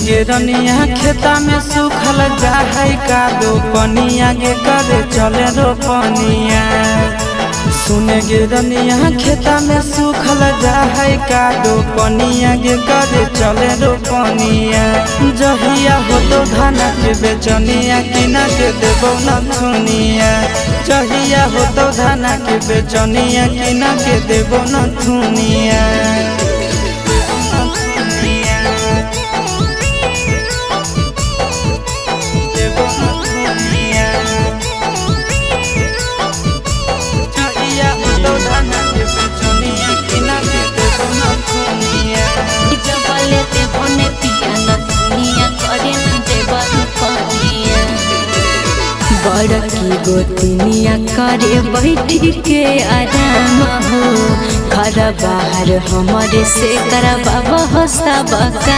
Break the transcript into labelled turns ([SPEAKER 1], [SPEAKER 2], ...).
[SPEAKER 1] गिरनिया खेता में सूखल जा है कादो पनिया गे करे चले रोपनिया। सुने गिरनिया खेता में सूखल जा है कादो पनिया गे करे चले रोपनिया। जहिया हो तो धाना के बेचनिया किना के देबो न थुनिया। जहिया हो तो धाना के बेचनिया किना के देबो न थुनिया।
[SPEAKER 2] बड़की गोतिनिया करे बैठी के आराम हो। घर बाहर हमारे से करबा हस्ता बका।